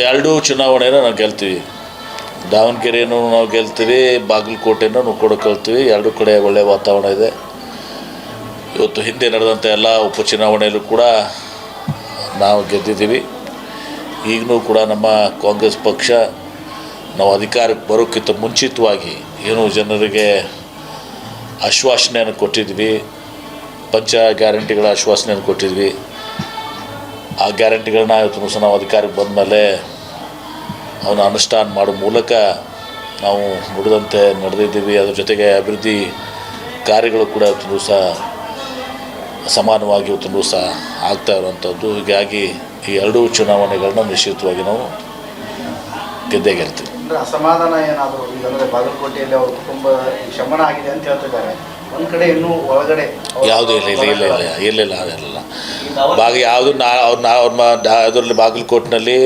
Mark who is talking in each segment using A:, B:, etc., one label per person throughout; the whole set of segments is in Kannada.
A: ಎರಡೂ ಚುನಾವಣೆನ ನಾವು ಗೆಲ್ತೀವಿ. ದಾವಣಗೆರೆನೂ ನಾವು ಗೆಲ್ತೀವಿ, ಬಾಗಲಕೋಟೆನೂ ನಾವು ಕೊಡ್ಕೊಳ್ತೀವಿ. ಎರಡೂ ಕಡೆ ಒಳ್ಳೆಯ ವಾತಾವರಣ ಇದೆ. ಇವತ್ತು ಹಿಂದೆ ನಡೆದಂಥ ಎಲ್ಲ ಉಪಚುನಾವಣೆಯಲ್ಲೂ ಕೂಡ ನಾವು ಗೆದ್ದಿದ್ದೀವಿ. ಈಗಲೂ ಕೂಡ ನಮ್ಮ ಕಾಂಗ್ರೆಸ್ ಪಕ್ಷ ನಾವು ಅಧಿಕಾರಕ್ಕೆ ಬರೋಕ್ಕಿಂತ ಮುಂಚಿತವಾಗಿ ಏನು ಜನರಿಗೆ ಆಶ್ವಾಸನೆಯನ್ನು ಕೊಟ್ಟಿದ್ವಿ, ಪಂಚ ಗ್ಯಾರಂಟಿಗಳ ಆಶ್ವಾಸನೆಯನ್ನು ಕೊಟ್ಟಿದ್ವಿ. ಆ ಗ್ಯಾರಂಟಿಗಳನ್ನ ಇವತ್ತು ಸಹ ನಾವು ಅಧಿಕಾರಕ್ಕೆ ಬಂದ ಮೇಲೆ ಅವನ್ನ ಅನುಷ್ಠಾನ ಮಾಡೋ ಮೂಲಕ ನಾವು ನುಡಿದಂತೆ ನಡೆದಿದ್ದೀವಿ. ಅದ್ರ ಜೊತೆಗೆ ಅಭಿವೃದ್ಧಿ ಕಾರ್ಯಗಳು ಕೂಡ ಇವತ್ತು ಸಹ ಸಮಾನವಾಗಿ ಇವತ್ತು ಸಹ ಆಗ್ತಾ ಇರುವಂಥದ್ದು. ಹೀಗಾಗಿ ಈ ಎರಡೂ ಚುನಾವಣೆಗಳನ್ನ ನಿಶ್ಚಿತವಾಗಿ ನಾವು ಗೆದ್ದೇ ಗೆಲ್ತೀವಿ.
B: ಅಸಮಾಧಾನ ಏನಾದರೂ ಈಗಂದರೆ ಬಾಗಲಕೋಟೆಯಲ್ಲಿ ಅವ್ರ ಕುಟುಂಬ ಶಮನ ಆಗಿದೆ ಅಂತ ಹೇಳ್ತಿದ್ದಾರೆ. ಒಂದು ಕಡೆ ಇನ್ನೂ ಒಳಗಡೆ
A: ಯಾವುದೂ ಇಲ್ಲ ಅದೆಲ್ಲ ಯಾವುದು ಅದರಲ್ಲಿ ಬಾಗಲಕೋಟಿನಲ್ಲಿ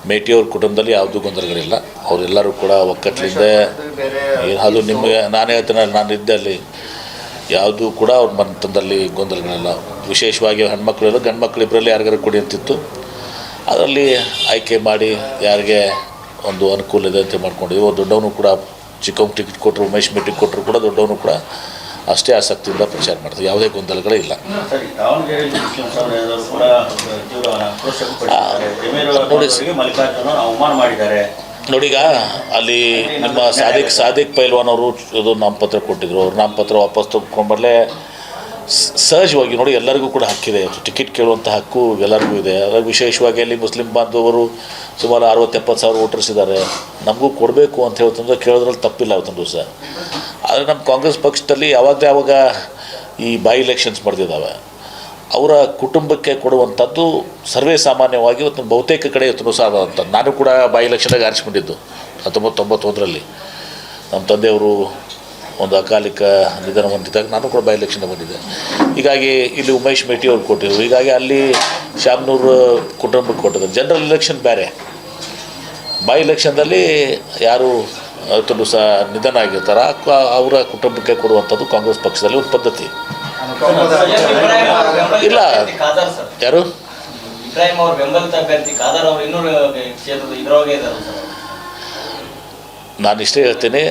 A: ಮೇಟಿಯವ್ರ ಕುಟುಂಬದಲ್ಲಿ ಯಾವುದೂ ಗೊಂದಲಗಳಿಲ್ಲ. ಅವರೆಲ್ಲರೂ ಕೂಡ ಒಕ್ಕಟ್ಟಿನಿಂದ ಅದು ನಿಮಗೆ ನಾನು ಹೇಳ್ತೇನೆ, ನಾನು ಇದ್ದೆ ಅಲ್ಲಿ ಯಾವುದೂ ಕೂಡ ಅವ್ರ ಮನೆತನದಲ್ಲಿ ಗೊಂದಲಗಳಿಲ್ಲ. ವಿಶೇಷವಾಗಿ ಹೆಣ್ಮಕ್ಳೆಲ್ಲ ಗಂಡು ಮಕ್ಕಳು ಇಬ್ಬರಲ್ಲಿ ಯಾರಿಗಾರು ಕೊಡಿ ಅಂತಿತ್ತು. ಅದರಲ್ಲಿ ಆಯ್ಕೆ ಮಾಡಿ ಯಾರಿಗೆ ಒಂದು ಅನುಕೂಲ ಇದೆ ಅಂತ ಮಾಡ್ಕೊಂಡಿದ್ದೀವಿ. ದೊಡ್ಡವನು ಕೂಡ ಚಿಕ್ಕವ್ನು ಟಿಕೆಟ್ ಕೊಟ್ಟರು, ಉಮೇಶ್ ಟಿಕೆಟ್ ಕೊಟ್ಟರು ಕೂಡ ದೊಡ್ಡವನು ಕೂಡ ಅಷ್ಟೇ ಆಸಕ್ತಿಯಿಂದ ಪ್ರಚಾರ ಮಾಡ್ತೀವಿ. ಯಾವುದೇ ಗೊಂದಲಗಳೇ ಇಲ್ಲ. ನೋಡಿ, ಈಗ ಅಲ್ಲಿ ನಿಮ್ಮ ಸಾದಿಕ್ ಪೈಲ್ವಾನ್ ಅವರು ಇದು ನಾಮಪತ್ರ ಕೊಟ್ಟಿದ್ರು. ಅವ್ರು ನಾಮಪತ್ರ ವಾಪಸ್ ತಗೊಂಡ್ಬರಲೇ ಸಹಜವಾಗಿ ನೋಡಿ ಎಲ್ಲರಿಗೂ ಕೂಡ ಹಕ್ಕಿದೆ. ಟಿಕೆಟ್ ಕೇಳುವಂಥ ಹಕ್ಕು ಎಲ್ಲರಿಗೂ ಇದೆ. ಅದ್ರಾಗ ವಿಶೇಷವಾಗಿ ಅಲ್ಲಿ ಮುಸ್ಲಿಂ ಬಾಂಧವರು ಸುಮಾರು 60-70 ಸಾವಿರ ವೋಟರ್ಸ್ ಇದ್ದಾರೆ. ನಮಗೂ ಕೊಡಬೇಕು ಅಂತ ಹೇಳ್ತಂದ್ರೆ ಕೇಳೋದ್ರಲ್ಲಿ ತಪ್ಪಿಲ್ಲ ಅವತ್ತೊಂದು ದಿವಸ. ಆದರೆ ನಮ್ಮ ಕಾಂಗ್ರೆಸ್ ಪಕ್ಷದಲ್ಲಿ ಯಾವಾಗ ಈ ಬೈ ಎಲೆಕ್ಷನ್ಸ್ ನಡೆದಿದ್ದಾವೆ, ಅವರ ಕುಟುಂಬಕ್ಕೆ ಕೊಡುವಂಥದ್ದು ಸರ್ವೇ ಸಾಮಾನ್ಯವಾಗಿ ಇವತ್ತು ಬಹುತೇಕ ಕಡೆ ಇವತ್ತು ಸಹ ಆದಂಥದ್ದು. ನಾನು ಕೂಡ ಬೈ ಎಲೆಕ್ಷನ್ದಾಗ ಆರಿಸ್ಕೊಂಡಿದ್ದು 1991ರಲ್ಲಿ. ನಮ್ಮ ತಂದೆಯವರು ಒಂದು ಅಕಾಲಿಕ ನಿಧನ ಹೊಂದಿದಾಗ ನಾನು ಕೂಡ ಬೈ ಎಲೆಕ್ಷನ್ಗೆ ಬಂದಿದ್ದೆ. ಹೀಗಾಗಿ ಇಲ್ಲಿ ಉಮೇಶ್ ಮೇಟಿಯವ್ರು ಕೊಟ್ಟಿದ್ರು. ಹೀಗಾಗಿ ಅಲ್ಲಿ ಶಾಮನೂರು ಕುಟುಂಬಕ್ಕೆ ಕೊಟ್ಟಿದ್ದಾರೆ. ಜನರಲ್ ಎಲೆಕ್ಷನ್ ಬೇರೆ, ಬೈ ಎಲೆಕ್ಷನ್ದಲ್ಲಿ ಯಾರು ಅವತ್ತು ಸಹ ನಿಧನ ಆಗಿರ್ತಾರೆ ಅವರ ಕುಟುಂಬಕ್ಕೆ ಕೊಡುವಂಥದ್ದು ಕಾಂಗ್ರೆಸ್ ಪಕ್ಷದಲ್ಲಿ ಒಂದು ಪದ್ಧತಿ ಇಲ್ಲ. ಯಾರು ನಾನು ಇಷ್ಟೇ ಹೇಳ್ತೇನೆ,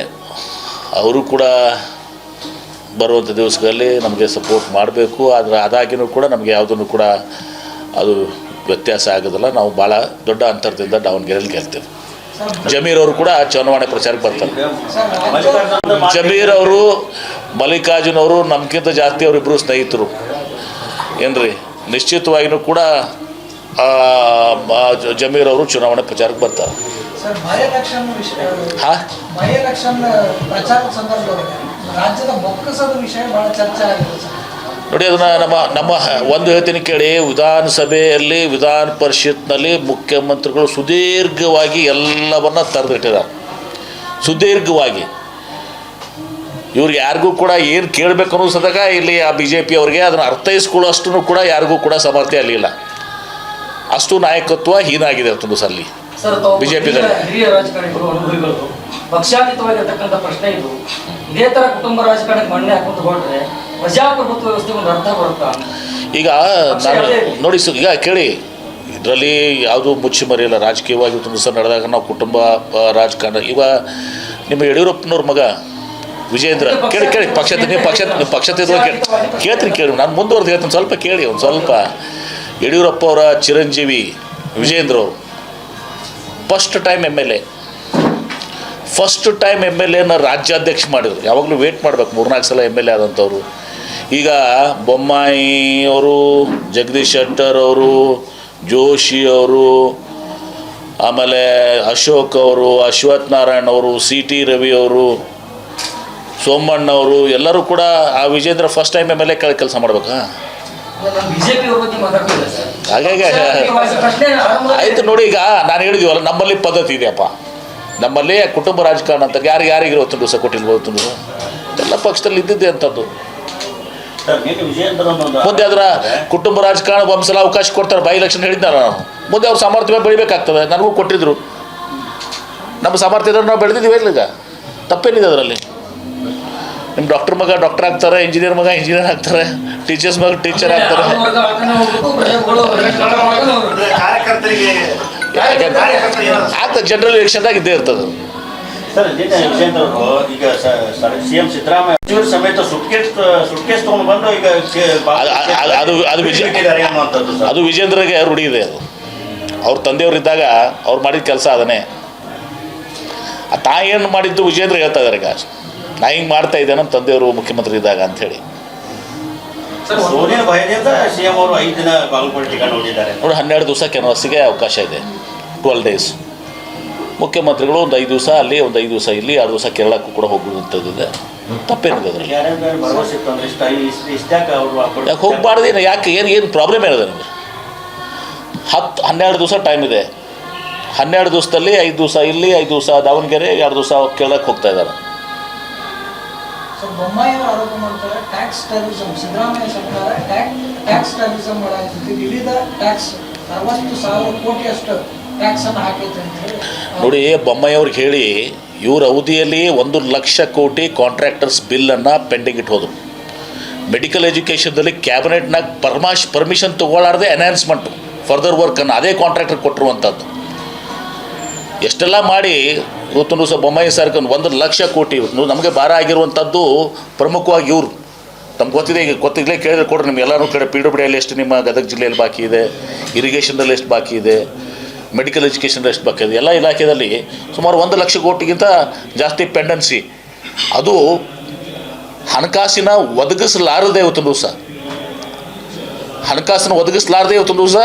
A: ಅವರು ಕೂಡ ಬರುವಂಥ ದಿವಸಗಳಲ್ಲಿ ನಮಗೆ ಸಪೋರ್ಟ್ ಮಾಡಬೇಕು. ಆದರೆ ಅದಾಗಿಯೂ ಕೂಡ ನಮಗೆ ಯಾವುದನ್ನು ಕೂಡ ಅದು ವ್ಯತ್ಯಾಸ ಆಗೋದಿಲ್ಲ. ನಾವು ಭಾಳ ದೊಡ್ಡ ಅಂತರದಿಂದ ದಾವಣಗೆರೆಯಲ್ಲಿ ಗೆಲ್ತೇವೆ. ಜಮೀರ್ ಅವರು ಕೂಡ ಚುನಾವಣೆ ಪ್ರಚಾರಕ್ಕೆ ಬರ್ತಾರೆ. ಜಮೀರ್ ಅವರು ಮಲ್ಲಿಕಾರ್ಜುನ್ ಅವರು ನಮ್ಗಿಂತ ಜಾಸ್ತಿ ಅವರಿಬ್ಬರು ಸ್ನೇಹಿತರು ಏನ್ರಿ. ನಿಶ್ಚಿತವಾಗಿಯೂ ಕೂಡ ಜಮೀರ್ ಅವರು ಚುನಾವಣೆ ಪ್ರಚಾರಕ್ಕೆ ಬರ್ತಾರೆ. ನೋಡಿ, ಅದನ್ನು ನಮ್ಮ ಒಂದು ಹೇಳ್ತೀನಿ ಕೇಳಿ. ವಿಧಾನಸಭೆಯಲ್ಲಿ ವಿಧಾನ ಪರಿಷತ್ನಲ್ಲಿ ಮುಖ್ಯಮಂತ್ರಿಗಳು ಸುದೀರ್ಘವಾಗಿ ಎಲ್ಲವನ್ನ ತಡೆದಿಟ್ಟಿದ್ದಾರೆ. ಸುದೀರ್ಘವಾಗಿ ಇವ್ರಿಗೆ ಯಾರಿಗೂ ಕೂಡ ಏನು ಕೇಳಬೇಕು ಅನ್ನಿಸಿದಾಗ ಇಲ್ಲಿ ಆ BJP ಅವ್ರಿಗೆ ಅದನ್ನು ಅರ್ಥೈಸ್ಕೊಳ್ಳೋಷ್ಟು ಕೂಡ ಯಾರಿಗೂ ಕೂಡ ಸಾಮರ್ಥ್ಯ ಅಲ್ಲಿಲ್ಲ. ಅಷ್ಟು ನಾಯಕತ್ವ ಹೀನಾಗಿದೆ ಒಂದು ಸಲ್ಲಿ ಬಿಜೆಪಿದಲ್ಲಿ.
C: ಹಿರಿಯ ರಾಜಕಾರಣಿಗಳು, ಅನುಭವಿಗಳು ಪಕ್ಷಾತೀತವಾಗಿರ್ತಕ್ಕಂಥ ಪ್ರಶ್ನೆ ಇದು. ಇದೇ ಥರ ಕುಟುಂಬ ರಾಜಕಾರಣಕ್ಕೆ ಮಣ್ಣೆ ಹಾಕೊಂಡು ಹೊರಟ್ರೆ ಪ್ರಜಾಪ್ರಭುತ್ವ ವ್ಯವಸ್ಥೆ ಒಂದು ಅರ್ಥ ಬರುತ್ತಾ?
A: ಈಗ ನಾನು ನೋಡಿ ಈಗ ಕೇಳಿ, ಇದರಲ್ಲಿ ಯಾವುದು ಮುಚ್ಚಿ ಮರೆಯಲ್ಲ. ರಾಜಕೀಯವಾಗಿ ಒಂದು ದಿವಸ ನಡೆದಾಗ ನಾವು ಕುಟುಂಬ ರಾಜಕಾರಣ. ಈಗ ನಿಮ್ಮ ಯಡಿಯೂರಪ್ಪನವ್ರ ಮಗ ವಿಜೇಂದ್ರ ಕೇಳಿ ಪಕ್ಷದ ಕೇಳ್ತೀನಿ. ನಾನು ಮುಂದುವರೆದು ಹೇಳ್ತೀನಿ, ಸ್ವಲ್ಪ ಕೇಳಿ. ಒಂದು ಸ್ವಲ್ಪ ಯಡಿಯೂರಪ್ಪ ಅವರ ಚಿರಂಜೀವಿ ವಿಜೇಂದ್ರ ಅವರು ಫಸ್ಟ್ ಟೈಮ್ MLA ರಾಜ್ಯಾಧ್ಯಕ್ಷ ಮಾಡಿದರು. ಯಾವಾಗಲೂ ವೇಟ್ ಮಾಡಬೇಕು, 3-4 ಸಲ MLA ಆದಂಥವ್ರು. ಈಗ ಬೊಮ್ಮಾಯಿ ಅವರು, ಜಗದೀಶ್ ಶೆಟ್ಟರ್ ಅವರು, ಜೋಶಿ ಅವರು, ಆಮೇಲೆ ಅಶೋಕ್ ಅವರು, ಅಶ್ವಥ್ ನಾರಾಯಣ್ ಅವರು, CT ರವಿ ಅವರು, ಸೋಮಣ್ಣವರು ಎಲ್ಲರೂ ಕೂಡ ಆ ವಿಜೇಂದ್ರ ಫಸ್ಟ್ ಟೈಮ್ MLA ಕೆಲಸ ಮಾಡ್ಬೇಕಾ? ಹಾಗಾಗಿ ಆಯಿತು ನೋಡಿ. ಈಗ ನಾನು ಹೇಳಿದೀವಲ್ಲ, ನಮ್ಮಲ್ಲಿ ಪದ್ಧತಿ ಇದೆಯಪ್ಪ. ನಮ್ಮಲ್ಲಿ ಕುಟುಂಬ ರಾಜಕಾರಣ ಅಂತ ಯಾರಿಗಿರೋ ಹೊತ್ತು ದಿವಸ ಕೊಟ್ಟಿಲ್ಬೋದು. ಎಲ್ಲ ಪಕ್ಷದಲ್ಲಿ ಇದ್ದಿದ್ದೆ ಅಂಥದ್ದು. ಮುಂದೆ ಅದರ ಕುಟುಂಬ ರಾಜಕಾರಣ ಒಂದ್ಸಲ ಅವಕಾಶ ಕೊಡ್ತಾರೆ. ಬೈ ಎಲೆಕ್ಷನ್ ಹೇಳಿದ್ನಲ್ಲ ನಾನು, ಮುಂದೆ ಅವ್ರ ಸಾಮರ್ಥ್ಯ ಬೆಳಿಬೇಕಾಗ್ತದೆ. ನನಗೂ ಕೊಟ್ಟಿದ್ರು, ನಮ್ಮ ಸಾಮರ್ಥ್ಯದಲ್ಲಿ ನಾವು ಬೆಳೆದಿದ್ದೀವಿ. ಈಗ ತಪ್ಪೇನಿದೆ ಅದರಲ್ಲಿ? ನಿಮ್ಮ ಡಾಕ್ಟರ್ ಮಗ ಡಾಕ್ಟರ್ ಆಗ್ತಾರೆ, ಇಂಜಿನಿಯರ್ ಮಗ ಇಂಜಿನಿಯರ್ ಆಗ್ತಾರೆ, ಟೀಚರ್ಸ್ ಮಗ ಟೀಚರ್ ಆಗ್ತಾರೆ.
B: ಕಾರ್ಯಕರ್ತರಿಗೆ
A: ಆಗ್ತದೆ, ಜನರಲ್ ಎಲೆಕ್ಷನ್ದಾಗ ಇದ್ದೇ ಇರ್ತದೆ.
D: ಸರ್ ವಿಜೇಂದ್ರ ಅವರು ಈಗ CM ಸಿದ್ದರಾಮಯ್ಯ ಸಚಿವರು ಸಮೇತ ಸುಟ್ಕೇಸ್ ತಗೊಂಡು ಬಂದು ಈಗ
A: ಅದು ವಿಜೇಂದ್ರಗೆ ರೂಢಿ ಇದೆ. ಅದು ಅವ್ರ ತಂದೆಯವರಿದ್ದಾಗ ಅವ್ರು ಮಾಡಿದ ಕೆಲಸ ಅದನ್ನೇ. ಆ ತಾಯಿ ಏನು ಮಾಡಿದ್ದು ವಿಜೇಂದ್ರ ಹೇಳ್ತಾ ಇದ್ದಾರೆ ಈಗ, ನಾ ಹಿಂಗೆ ಮಾಡ್ತಾ ಇದ್ದೆ ನಮ್ಮ ತಂದೆಯವರು ಮುಖ್ಯಮಂತ್ರಿ ಇದ್ದಾಗ ಅಂಥೇಳಿ.
D: ಸೋನಿಯ ಭಯದಿಂದ CM ಅವರು 5 ದಿನ ಬಾಗಲಕೋಟೆ ಟಿಕೆಟ್ ಹೊಂದಿದ್ದಾರೆ
A: ನೋಡಿ. 12 ದಿವಸ ಕೆನವಾಸಿಗೆ ಅವಕಾಶ ಇದೆ, 12 days. ಮುಖ್ಯಮಂತ್ರಿಗಳು ಒಂದು 5 ದಿವಸ ಅಲ್ಲಿ, ಒಂದು 5 ದಿವಸ ಇಲ್ಲಿ, 2 ದಿವಸ ಕೇರಳಕ್ಕೂ ಕೂಡ ಹೋಗುವಂಥದ್ದಿದೆ. ತಪ್ಪೇನಿದೆ ಅದರಲ್ಲಿ.
D: ಭರವಸೆ ಇತ್ತು ಅಂದ್ರೆ ಇಷ್ಟಾಕ ಅವರು
A: ಯಾಕೆ ಹೋಗಬಾರ್ದು? ಯಾಕೆ ಏನು ಪ್ರಾಬ್ಲಮ್ ಏನಿದೆ ನಿಮಗೆ? 12 ದಿವಸ ಟೈಮ್ ಇದೆ. 12 ದಿವಸದಲ್ಲಿ 5 ದಿವಸ ಇಲ್ಲಿ, 5 ದಿವಸ ದಾವಣಗೆರೆ, 2 ದಿವಸ ಕೇರಳಕ್ಕೆ ಹೋಗ್ತಾ ಇದ್ದಾರೆ.
E: ಬೊಮ್ಮಾಯಿ ಅವರು ಆರೋಪ ಮಾಡ್ತಾರೆ ಟ್ಯಾಕ್ಸ್ ಟೆರರಿಸಂ. ಸಿದ್ದರಾಮಯ್ಯ ಸರ್ಕಾರ ಟ್ಯಾಕ್ಸ್ ಟೆರರಿಸಂ ಮಾಡಾಯಿತು. ವಿವಿಧ ಟ್ಯಾಕ್ಸ್ 60,000 ಕೋಟಿ ಅಷ್ಟು ಟ್ಯಾಕ್ಸ್ ಅನ್ನು ಹಾಕೈತೆ ಅಂತ ಹೇಳಿ
A: ನೋಡಿ. ಬೊಮ್ಮಾಯಿ ಅವ್ರಿಗೆ ಹೇಳಿ ಇವ್ರ ಅವಧಿಯಲ್ಲಿ 1,00,000 ಕೋಟಿ ಕಾಂಟ್ರಾಕ್ಟರ್ಸ್ ಬಿಲ್ಲನ್ನು ಪೆಂಡಿಂಗ್ ಇಟ್ಟು ಹೋದರು. ಮೆಡಿಕಲ್ ಎಜುಕೇಷನ್ದಲ್ಲಿ ಕ್ಯಾಬಿನೆಟ್ನಾಗ ಪರ್ಮಿಷನ್ ತೊಗೊಳ್ಳಾರ್ದೆ ಎನ್ಹಾನ್ಸ್ಮೆಂಟು ಫರ್ದರ್ ವರ್ಕನ್ನು ಅದೇ ಕಾಂಟ್ರಾಕ್ಟರ್ ಕೊಟ್ಟಿರುವಂಥದ್ದು. ಎಷ್ಟೆಲ್ಲ ಮಾಡಿ ಇವತ್ತು ಸಹ ಬೊಮ್ಮಾಯಿ ಸರ್ಕಾರ 1,00,000 ಕೋಟಿ ನಮಗೆ ಭಾರ ಆಗಿರುವಂಥದ್ದು ಪ್ರಮುಖವಾಗಿ ಇವರು. ನಮ್ಗೆ ಗೊತ್ತಿದೆ, ಈಗ ಗೊತ್ತಿರಲೇ ಕೇಳಿದ್ರೆ ಕೊಡ್ರಿ ನಿಮ್ಗೆ ಎಲ್ಲರೂ ಕಡೆ PWDಯಲ್ಲಿ ಎಷ್ಟು ನಿಮ್ಮ ಗದಗ ಜಿಲ್ಲೆಯಲ್ಲಿ ಬಾಕಿ ಇದೆ, ಇರಿಗೇಷನ್ದಲ್ಲಿ ಎಷ್ಟು ಬಾಕಿ ಇದೆ, ಮೆಡಿಕಲ್ ಎಜುಕೇಷನ್ ಎಷ್ಟು ಬಾಕಿ ಇದೆ. ಎಲ್ಲ ಇಲಾಖೆಯಲ್ಲಿ ಸುಮಾರು 1,00,000 ಕೋಟಿಗಿಂತ ಜಾಸ್ತಿ ಪೆಂಡೆನ್ಸಿ. ಅದು ಹಣಕಾಸಿನ ಒದಗಿಸಲಾರದೆ ಇವತ್ತು ದಿವಸ, ಹಣಕಾಸನ್ನು ಒದಗಿಸಲಾರದೆ ಇವತ್ತು ದಿವಸ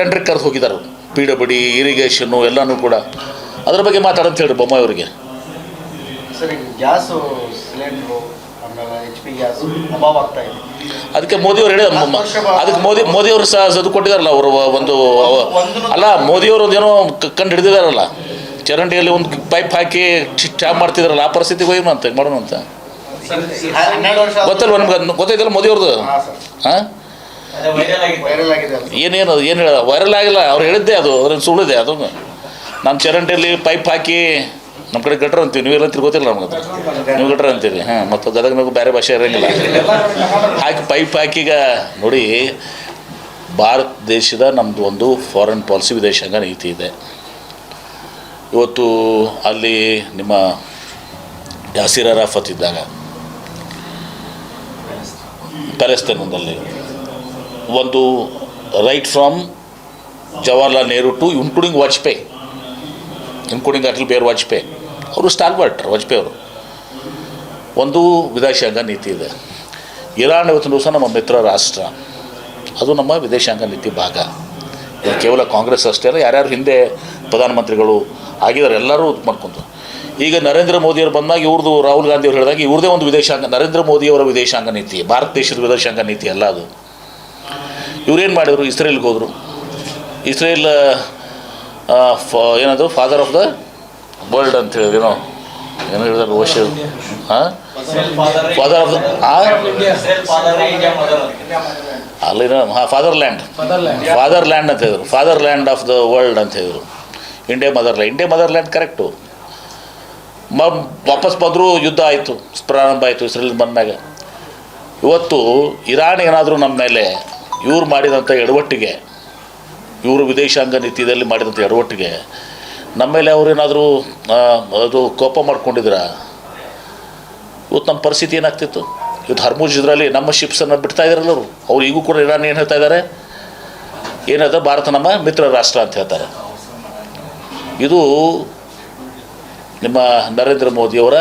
A: ಟೆಂಡ್ರಿಗೆ ಕರೆದು ಹೋಗಿದ್ದಾರೆ. PWD, ಇರಿಗೇಷನ್ನು ಎಲ್ಲನೂ ಕೂಡ. ಅದ್ರ ಬಗ್ಗೆ ಮಾತಾಡಂತ ಹೇಳ್ರಿ ಬೊಮ್ಮಾಯಿ ಅವರಿಗೆ.
B: ಸರ್, ಈಗ ಗ್ಯಾಸು ಸಿಲಿಂಡ್ರು ಆಮೇಲೆ HP ಗ್ಯಾಸ್ ಅಭಾವ ಆಗ್ತಾ ಇದೆ.
A: ಅದಕ್ಕೆ ಮೋದಿಯವರು ಹೇಳಿ, ಅದಕ್ಕೆ ಮೋದಿಯವರು ಸಹ ಅದು ಕೊಟ್ಟಿದ್ದಾರಲ್ಲ ಅವರು ಒಂದು. ಅಲ್ಲ, ಮೋದಿಯವರು ಒಂದು ಏನೋ ಕಂಡು ಹಿಡಿದಿದ್ದಾರಲ್ಲ, ಚರಂಡಿಯಲ್ಲಿ ಒಂದು ಪೈಪ್ ಹಾಕಿ ಟ್ಯಾಪ್ ಮಾಡ್ತಿದ್ದಾರಲ್ಲ, ಆ ಪರಿಸ್ಥಿತಿಗೆ ಹೋಗಿ ಅಂತ ಮಾಡೋಣ ಅಂತ.
B: 12 ವರ್ಷ
A: ಗೊತ್ತಲ್ವ ನಿಮ್ಗೆ? ಗೊತ್ತೈತಲ್ಲ ಮೋದಿಯವ್ರದ್ದು? ಹಾಂ,
B: ವೈರಲ್ ಆಗಿದೆ.
A: ಏನು ಹೇಳ ವೈರಲ್ ಆಗಿಲ್ಲ, ಅವ್ರು ಹೇಳಿದ್ದೆ, ಅದು ಅವ್ರೇನು ಸುಳ್ಳಿದೆ. ಅದು ನಮ್ಮ ಚರಂಡಿಯಲ್ಲಿ ಪೈಪ್ ಹಾಕಿ, ನಮ್ಮ ಕಡೆ ಗಟ್ರ ಅಂತೀವಿ, ನೀವೆಲ್ಲ ಅಂತೀರಿ ಗೊತ್ತಿಲ್ಲ ನಮ್ಗೆ. ನೀವು ಗಟ್ರ ಅಂತೀರಿ. ಹಾಂ, ಮತ್ತು ಗದಗನಾಗೂ ಬೇರೆ ಭಾಷೆ ಇರೋಂಗಿಲ್ಲ. ಹಾಕಿ ಪೈಪ್ ಹಾಕೀಗ ನೋಡಿ, ಭಾರತ ದೇಶದ ನಮ್ಮದು ಒಂದು ಫಾರಿನ್ ಪಾಲಿಸಿ, ವಿದೇಶಾಂಗ ನೀತಿ ಇದೆ. ಇವತ್ತು ಅಲ್ಲಿ ನಿಮ್ಮ ಯಾಸಿರ್ ಅರಾಫತ್ ಇದ್ದಾಗ ಪ್ಯಾಲೆಸ್ತೈನಲ್ಲಿ ಒಂದು right from Jawaharlal Nehru to including Vajpayee, including Atal Bihari Vajpayee ಅವರು ಸ್ಟಾಲ್ವರ್ಟ್. ವಾಜಪೇಯಿ ಅವರು ಒಂದು ವಿದೇಶಾಂಗ ನೀತಿ ಇದೆ. ಇರಾನ್ ಇವತ್ತು ದಿವಸ ನಮ್ಮ ಮಿತ್ರ ರಾಷ್ಟ್ರ, ಅದು ನಮ್ಮ ವಿದೇಶಾಂಗ ನೀತಿ ಭಾಗ. ಇದು ಕೇವಲ ಕಾಂಗ್ರೆಸ್ ಅಷ್ಟೇ ಅಲ್ಲ, ಯಾರ್ಯಾರು ಹಿಂದೆ ಪ್ರಧಾನಮಂತ್ರಿಗಳು ಆಗಿದ್ದಾರೆ ಎಲ್ಲರೂ ಮಾಡ್ಕೊಂಡು. ಈಗ ನರೇಂದ್ರ ಮೋದಿಯವರು ಬಂದಾಗ ಇವ್ರದ್ದು, ರಾಹುಲ್ ಗಾಂಧಿ ಅವರು ಹೇಳಿದಾಗ ಇವ್ರದೇ ಒಂದು ವಿದೇಶಾಂಗ, ನರೇಂದ್ರ ಮೋದಿಯವರ ವಿದೇಶಾಂಗ ನೀತಿ, ಭಾರತ ದೇಶದ ವಿದೇಶಾಂಗ ನೀತಿ ಅಲ್ಲ ಅದು. ಇವ್ರೇನು ಮಾಡಿದರು? ಇಸ್ರೇಲ್ಗೆ ಹೋದರು. ಇಸ್ರೇಲ್ ಏನದು ಫಾದರ್ ಆಫ್ ದ ವರ್ಲ್ಡ್ ಅಂತ ಹೇಳಿದ್ರು, ಏನೋ ಹೇಳಿದ್ರು ಓಷ. ಹಾಂ, ಫಾದರ್ ಆಫ್ ದ ಅಲ್ಲಿನ ಫಾದರ್ ಲ್ಯಾಂಡ್ ಅಂತ ಹೇಳಿದ್ರು. Father land of the world ಅಂತ ಹೇಳಿದರು. India mother land correct. ವಾಪಸ್ ಬಂದರೂ ಯುದ್ಧ ಆಯಿತು, ಪ್ರಾರಂಭ ಆಯಿತು ಇಸ್ರೇಲ್ ಬಂದಾಗ. ಇವತ್ತು ಇರಾನ್ ಏನಾದರೂ ನಮ್ಮ ಮೇಲೆ ಇವ್ರು ಮಾಡಿದಂಥ ಎಡವಟ್ಟಿಗೆ, ಇವರು ವಿದೇಶಾಂಗ ನೀತಿಯಲ್ಲಿ ಮಾಡಿದಂಥ ಎಡವಟ್ಟಿಗೆ ನಮ್ಮ ಮೇಲೆ ಅವ್ರೇನಾದರೂ ಅದು ಕೋಪ ಮಾಡ್ಕೊಂಡಿದ್ರ, ಇವತ್ತು ನಮ್ಮ ಪರಿಸ್ಥಿತಿ ಏನಾಗ್ತಿತ್ತು? ಇವತ್ತು ಹರ್ಮುಜ್ ಇದರಲ್ಲಿ ನಮ್ಮ ಶಿಪ್ಸನ್ನು ಬಿಡ್ತಾ ಇದ್ದಾರಲ್ಲ ಅವ್ರು ಈಗೂ ಕೂಡ ಇರಾನ್ ಏನು ಹೇಳ್ತಾ ಇದ್ದಾರೆ? ಏನದ ಭಾರತ ನಮ್ಮ ಮಿತ್ರ ರಾಷ್ಟ್ರ ಅಂತ ಹೇಳ್ತಾರೆ. ಇದು ನಿಮ್ಮ ನರೇಂದ್ರ ಮೋದಿಯವರ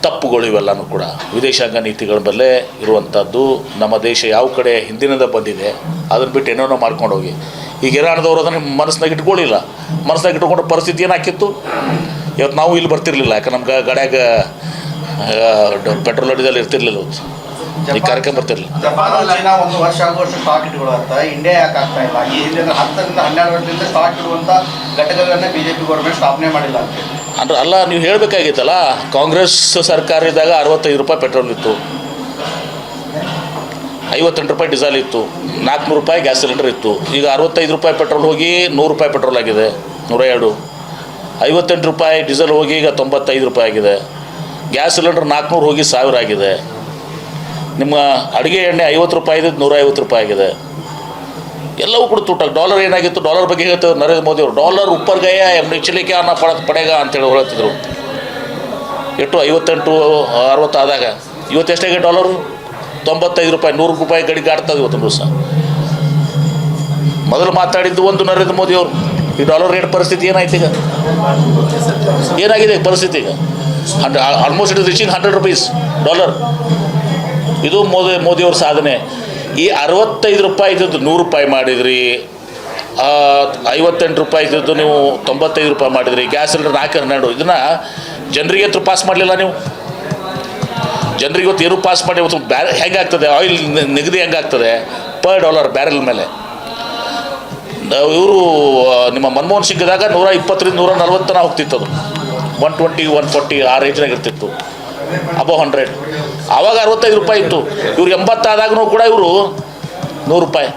A: ತಪ್ಪುಗಳು ಇವೆಲ್ಲನೂ ಕೂಡ ವಿದೇಶಾಂಗ ನೀತಿಗಳ ಮೇಲೆ ಇರುವಂಥದ್ದು. ನಮ್ಮ ದೇಶ ಯಾವ ಕಡೆ ಹಿಂದಿನಿಂದ ಬಂದಿದೆ ಅದನ್ನು ಬಿಟ್ಟು ಏನೋ ಮಾಡ್ಕೊಂಡು ಹೋಗಿ ಈಗ ಇರಾನ್ದವ್ರು ಅದನ್ನು ಮನಸ್ಸಿನಾಗ ಇಟ್ಕೊಳ್ಳಿಲ್ಲ. ಮನಸ್ಸಿನಾಗ ಇಟ್ಕೊಂಡ ಪರಿಸ್ಥಿತಿ ಏನಾಕಿತ್ತು? ಇವತ್ತು ನಾವು ಇಲ್ಲಿ ಬರ್ತಿರ್ಲಿಲ್ಲ, ಯಾಕೆ ನಮ್ಗೆ ಗಡ್ಯಾಗ ಪೆಟ್ರೋಲ್ ಡೀಸೆಲ್ ಇರ್ತಿರ್ಲಿಲ್ಲ, ಈ ಕಾರ್ಯಕ್ರಮ ಬರ್ತಿರ್ಲಿಲ್ಲ.
B: ಜಪಾನ್ ಚೀನಾ 1 ವರ್ಷ ಆಗುವಷ್ಟು ಸ್ಟಾಕ್ ಇಟ್ಕೊಳ್ಳುವಂತ ಇಂಡಿಯಾ ಯಾಕೆ ಆಗ್ತಾ ಇಲ್ಲ? ಈ ಹಿಂದೆ 10 ರಿಂದ 12 ವರ್ಷದಿಂದ ಸ್ಟಾಕ್ ಇಡುವಂಥ ಘಟಕಗಳನ್ನ BJP ಗೌರ್ಮೆಂಟ್ ಸ್ಥಾಪನೆ ಮಾಡಿಲ್ಲ ಅಂತ
A: ಅಂದ್ರೆ ಅಲ್ಲ, ನೀವು ಹೇಳಬೇಕಾಗಿತ್ತಲ್ಲ. ಕಾಂಗ್ರೆಸ್ ಸರ್ಕಾರ ಇದ್ದಾಗ 65 ರೂಪಾಯಿ ಪೆಟ್ರೋಲ್ ಇತ್ತು, 58 ರೂಪಾಯಿ ಡೀಸೆಲ್ ಇತ್ತು, 400 ರೂಪಾಯಿ ಗ್ಯಾಸ್ ಸಿಲಿಂಡರ್ ಇತ್ತು. ಈಗ 65 ರೂಪಾಯಿ ಪೆಟ್ರೋಲ್ ಹೋಗಿ 100 ರೂಪಾಯಿ ಪೆಟ್ರೋಲ್ ಆಗಿದೆ, 102. 58 ರೂಪಾಯಿ ಡೀಸೆಲ್ ಹೋಗಿ ಈಗ 95 ರೂಪಾಯಿ ಆಗಿದೆ. ಗ್ಯಾಸ್ ಸಿಲಿಂಡರ್ 400 ಹೋಗಿ 1000 ಆಗಿದೆ. ನಿಮ್ಮ ಅಡುಗೆ ಎಣ್ಣೆ 50 ರೂಪಾಯಿ ಇದ್ದು 150 ರೂಪಾಯಿ ಆಗಿದೆ. ಎಲ್ಲವೂ ಕೂಡ ತೂಟ. ಡಾಲರ್ ಏನಾಗಿತ್ತು, ಡಾಲರ್ ಬಗ್ಗೆ ಹೇಳ್ತಾರೆ ನರೇಂದ್ರ ಮೋದಿ ಅವರು. ಡಾಲರ್ ಉಪ್ಪರ್ ಗಯ ನಿಚ್ಚಲಿಕ್ಕೆ ಅನ್ನ ಪಡೆಗ ಅಂತೇಳಿ ಹೇಳ್ತಿದ್ರು. ಎಷ್ಟು 58 60 ಆದಾಗ ಇವತ್ತು ಎಷ್ಟಾಗಿದೆ ಡಾಲರು? 95 ರೂಪಾಯಿ, 100 ರೂಪಾಯಿ ಗಡಿಗೆ ಆಡ್ತದೆ ಇವತ್ತು ದಿವಸ. ಮೊದಲು ಮಾತಾಡಿದ್ದು ಒಂದು ನರೇಂದ್ರ ಮೋದಿ ಅವರು. ಈ ಡಾಲರ್ ರೇಟ್ ಪರಿಸ್ಥಿತಿ ಏನಾಯ್ತು ಈಗ? ಏನಾಗಿದೆ ಪರಿಸ್ಥಿತಿ ಈಗ? Almost it is reaching 100 rupees dollar. ಇದು ಮೋದಿಯವ್ರ ಸಾಧನೆ. ಈ 65 ರೂಪಾಯಿ ಇದ್ದದ್ದು 100 ರೂಪಾಯಿ ಮಾಡಿದ್ರಿ, 58 ರೂಪಾಯಿ ಇದ್ದದ್ದು ನೀವು 95 ರೂಪಾಯಿ ಮಾಡಿದ್ರಿ. Gas cylinder 412. ಇದನ್ನು ಜನರಿಗೆ ಹತ್ರ ಪಾಸ್ ಮಾಡಲಿಲ್ಲ ನೀವು. ಜನರಿಗೆ ಇವತ್ತು ಏನು ಪಾಸ್ ಮಾಡಿ ಇವತ್ತು ಹೆಂಗಾಗ್ತದೆ ಆಯಿಲ್ ನಿಗದಿ ಹೆಂಗಾಗ್ತದೆ ಪರ್ ಡಾಲರ್ ಬ್ಯಾರೆಲ್ ಮೇಲೆ. ಇವರು ನಿಮ್ಮ ಮನಮೋಹನ್ ಸಿಂಗ್ದಾಗ 120ರಿಂದ 140 ಹೋಗ್ತಿತ್ತು. ಅದು 120 140 ಆ ರೇಂಜ್ನಾಗ ಇರ್ತಿತ್ತು, ಅಬೌವ್ 100. ಆವಾಗ 65 ರೂಪಾಯಿ ಇತ್ತು. ಇವ್ರು 80 ಆದಾಗೂ ಕೂಡ ಇವರು 100 ರೂಪಾಯಿ.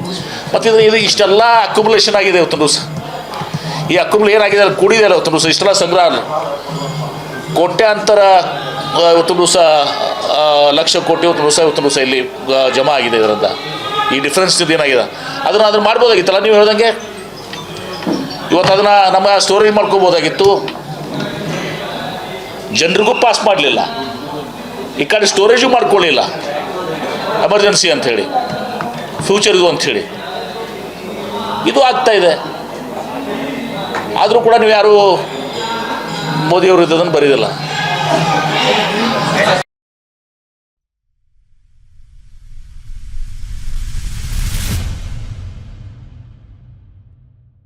A: ಮತ್ತು ಇದು ಇಷ್ಟೆಲ್ಲ ಅಕ್ಯುಮುಲೇಷನ್ ಆಗಿದೆ ಇವತ್ತು ದಿವಸ. ಈ ಏನಾಗಿದೆ ಅಲ್ಲಿ ಕೂಡಿದೆ ಅಲ್ಲ ಇವತ್ತು ದಿವಸ, ಇಷ್ಟೆಲ್ಲ ಸಂಗ್ರಹ ಅಲ್ಲ. ಕೋಟ್ಯಾಂತರ ಇವತ್ತು ದಿವಸ ಲಕ್ಷ ಕೋಟಿ ಇವತ್ತು ದಿವಸ ಇಲ್ಲಿ ಜಮಾ ಆಗಿದೆ. ಇದರಿಂದ ಈ ಡಿಫ್ರೆನ್ಸ್ ಏನಾಗಿದೆ ಅದನ್ನು ಮಾಡ್ಬೋದಾಗಿತ್ತಲ್ಲ ನೀವು ಹೇಳ್ದಂಗೆ. ಇವತ್ತು ಅದನ್ನು ನಮ್ಮ ಸ್ಟೋರೇಜ್ ಮಾಡ್ಕೋಬೋದಾಗಿತ್ತು. ಜನರಿಗೂ ಪಾಸ್ ಮಾಡಲಿಲ್ಲ, ಈ ಕಡೆ ಸ್ಟೋರೇಜು ಮಾಡ್ಕೊಳ್ಳಿಲ್ಲ, ಎಮರ್ಜೆನ್ಸಿ ಅಂಥೇಳಿ, ಫ್ಯೂಚರ್ಗೂ ಅಂಥೇಳಿ ಇದು ಆಗ್ತಾಯಿದೆ. ಆದರೂ ಕೂಡ ನೀವು ಯಾರು ಮೋದಿಯವರು ಇದ್ದದನ್ನು ಬರೀದಿಲ್ಲ.